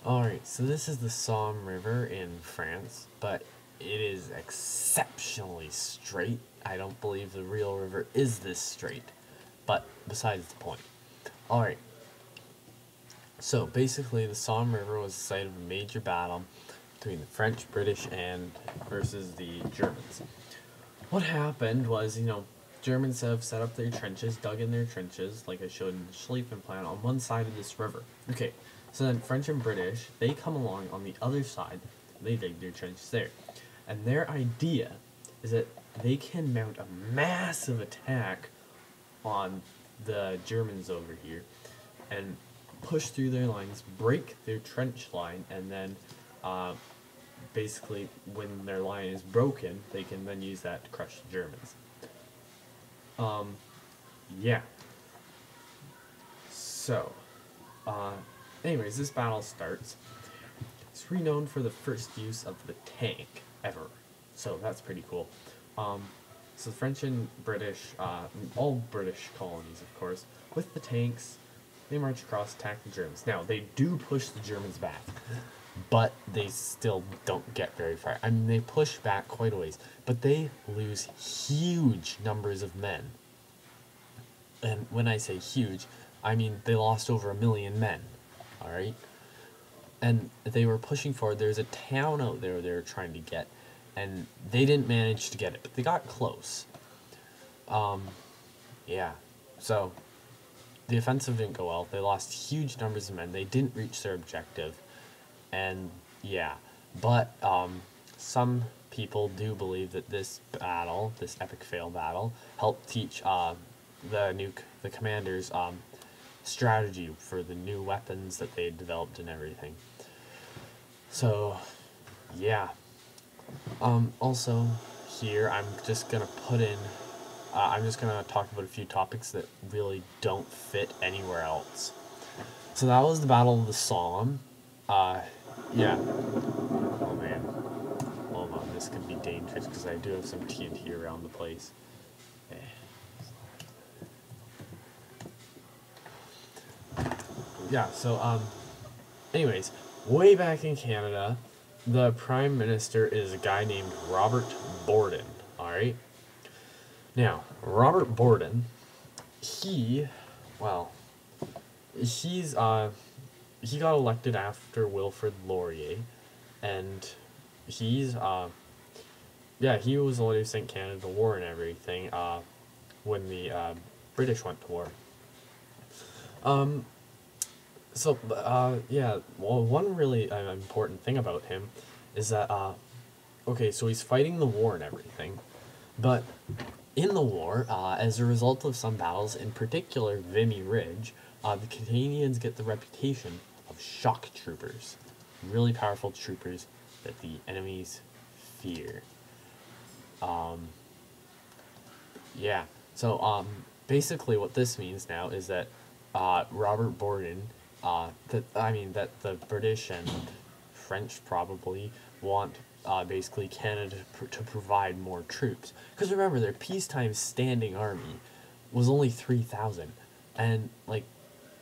Alright, so this is the Somme River in France, but it is exceptionally straight. I don't believe the real river is this straight, but besides the point. Alright, so basically the Somme River was the site of a major battle between the French, British, and versus the Germans. What happened was, Germans have set up their trenches, dug in their trenches, like I showed in the Schlieffen plan, on one side of this river. Okay, so then French and British, they come along on the other side, they dig their trenches there. And their idea is that they can mount a massive attack on the Germans over here and push through their lines, break their trench line, and then basically when their line is broken, they can then use that to crush the Germans. Yeah. So, anyways, this battle starts. It's renowned for the first use of the tank ever. So that's pretty cool. So the French and British, all British colonies, of course, with the tanks, they march across, attack the Germans. Now, they do push the Germans back, but they still don't get very far. I mean, they push back quite a ways, but they lose huge numbers of men. And when I say huge, I mean they lost over 1 million men, alright? And they were pushing forward. There's a town out there they were trying to get, and they didn't manage to get it, but they got close. Yeah, so the offensive didn't go well. They lost huge numbers of men. They didn't reach their objective, and yeah, but some people do believe that this battle, this epic fail battle, helped teach the commanders strategy for the new weapons that they had developed and everything. So yeah. Also here I'm just gonna put in I'm just gonna talk about a few topics that really don't fit anywhere else. So that was the Battle of the Somme. Yeah. Oh man. Hold on, this could be dangerous because I do have some TNT around the place. Yeah, so, anyways, way back in Canada, the Prime Minister is a guy named Robert Borden, alright? Now, Robert Borden, he got elected after Wilfrid Laurier, and he was the one who sent Canada to war and everything, when the, British went to war. One really important thing about him is that, okay, so he's fighting the war and everything, but in the war, as a result of some battles, in particular Vimy Ridge, the Canadians get the reputation of shock troopers, really powerful troopers that the enemies fear. Yeah, so, basically what this means now is that, Robert Borden, that the British and French probably want basically Canada to provide more troops. Because remember, their peacetime standing army was only 3,000, and like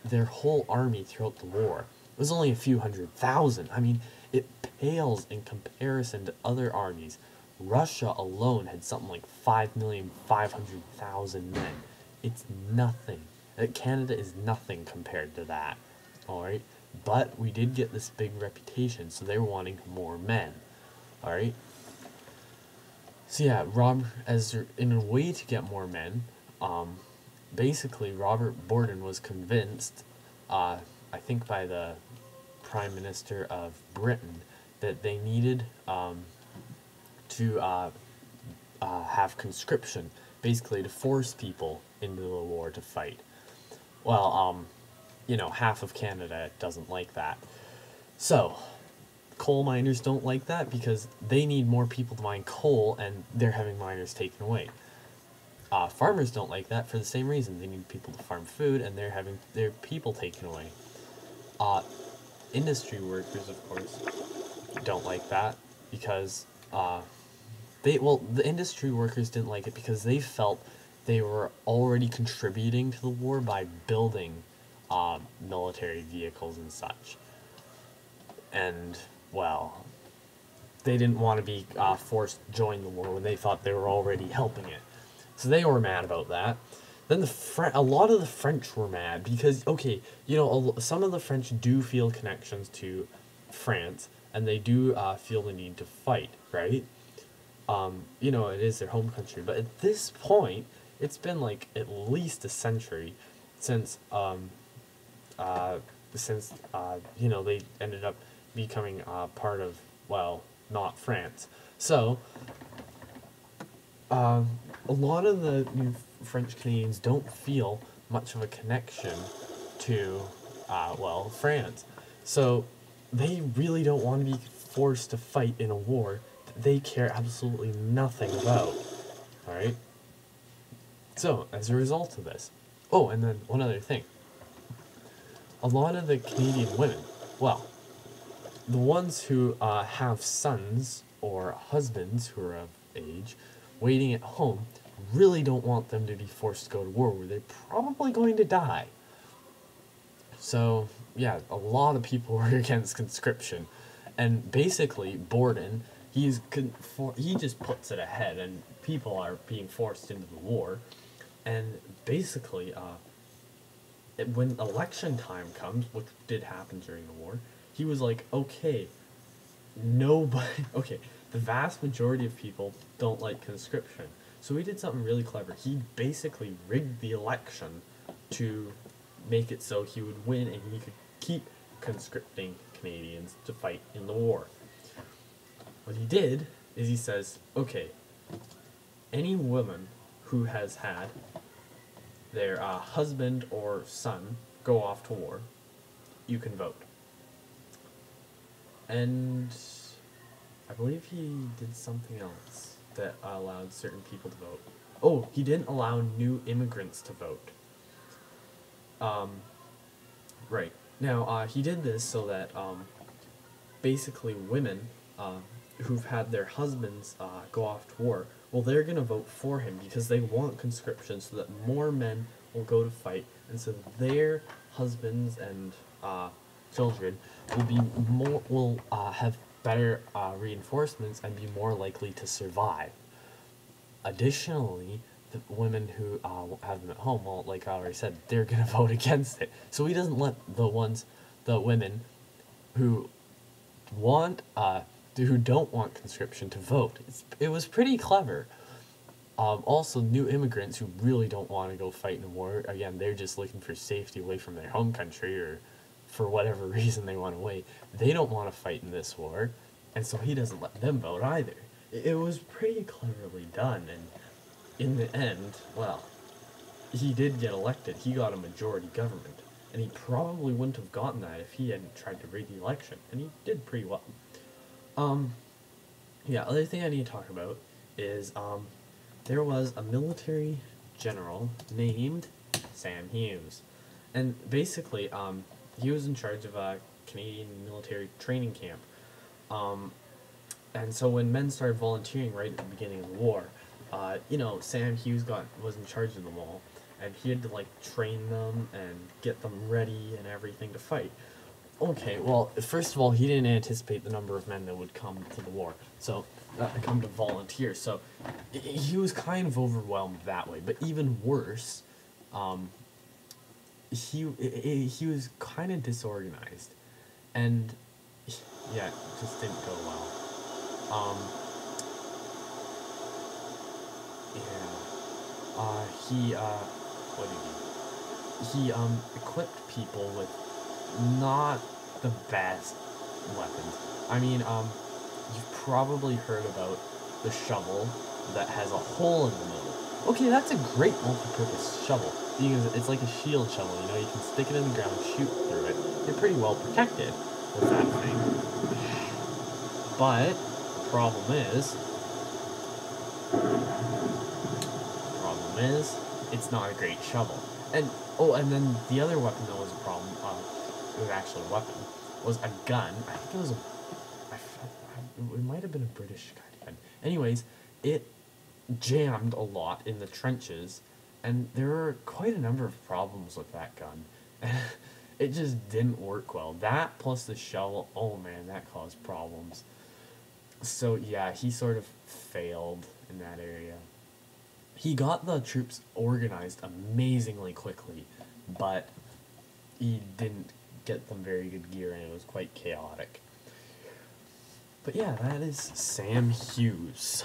their whole army throughout the war was only a few 100,000. I mean, it pales in comparison to other armies. Russia alone had something like 5,500,000 men. It's nothing. Canada is nothing compared to that. Alright? But we did get this big reputation, so they were wanting more men. Alright? So yeah, in a way to get more men, basically Robert Borden was convinced, I think by the Prime Minister of Britain, that they needed to have conscription, basically to force people into the war to fight. Well, half of Canada doesn't like that. So, coal miners don't like that because they need more people to mine coal and they're having miners taken away. Farmers don't like that for the same reason. They need people to farm food and they're having their people taken away. Industry workers, of course, don't like that because the industry workers didn't like it because they felt they were already contributing to the war by building military vehicles and such. and, well, they didn't want to be forced to join the war when they thought they were already helping it. So they were mad about that. Then a lot of the French were mad because, okay, you know, some of the French do feel connections to France, and they do feel the need to fight, right? You know, it is their home country, but at this point, it's been like at least a century since you know, they ended up becoming part of, well, not France. So a lot of the new French Canadians don't feel much of a connection to well, France. So they really don't want to be forced to fight in a war that they care absolutely nothing about. Alright? So, as a result of this, oh, and then one other thing. A lot of the Canadian women, well, the ones who have sons or husbands who are of age waiting at home really don't want them to be forced to go to war where they're probably going to die. So, yeah, a lot of people were against conscription. And basically, Borden, he just puts it ahead, and people are being forced into the war. And basically, when election time comes, which did happen during the war, he was like, okay, okay, the vast majority of people don't like conscription. So he did something really clever. He basically rigged the election to make it so he would win and he could keep conscripting Canadians to fight in the war. What he did is he says, okay, any woman who has had their husband or son go off to war, you can vote. And I believe he did something else that allowed certain people to vote. Oh, he didn't allow new immigrants to vote. Right. Now, he did this so that basically women who've had their husbands go off to war, well, they're going to vote for him because they want conscription so that more men will go to fight, and so their husbands and children will have better reinforcements and be more likely to survive. Additionally, the women who have them at home, well, like I already said, they're going to vote against it. So he doesn't let the women who who don't want conscription to vote. It was pretty clever. Also, new immigrants who really don't want to go fight in a war, again, they're just looking for safety away from their home country, or for whatever reason they want to wait. They don't want to fight in this war, and so he doesn't let them vote either. It was pretty cleverly done, and in the end, well, he did get elected. He got a majority government, and he probably wouldn't have gotten that if he hadn't tried to rig the election, and he did pretty well. Yeah, other thing I need to talk about is, there was a military general named Sam Hughes, and basically, he was in charge of a Canadian military training camp, and so when men started volunteering right at the beginning of the war, you know, Sam Hughes was in charge of them all, and he had to, like, train them and get them ready and everything to fight. Okay, well, first of all, he didn't anticipate the number of men that would come to the war, so, come to volunteer, so he was kind of overwhelmed that way, but even worse, he was kind of disorganized, and, yeah, it just didn't go well. What did he equipped people with not the best weapons. I mean, you've probably heard about the shovel that has a hole in the middle. Okay, that's a great multi-purpose shovel, because it's like a shield shovel, you know, you can stick it in the ground, shoot through it. You're pretty well protected with that thing. But the problem is, it's not a great shovel. And, oh, and then the other weapon that was a problem, it was actually a weapon, was a gun. I think it was it might have been a British kind of gun. Anyways, it jammed a lot in the trenches, and there were quite a number of problems with that gun. It just didn't work well. That plus the shovel, oh man, that caused problems. So yeah, he sort of failed in that area. He got the troops organized amazingly quickly, but he didn't get them very good gear and it was quite chaotic. But yeah, that is Sam Hughes.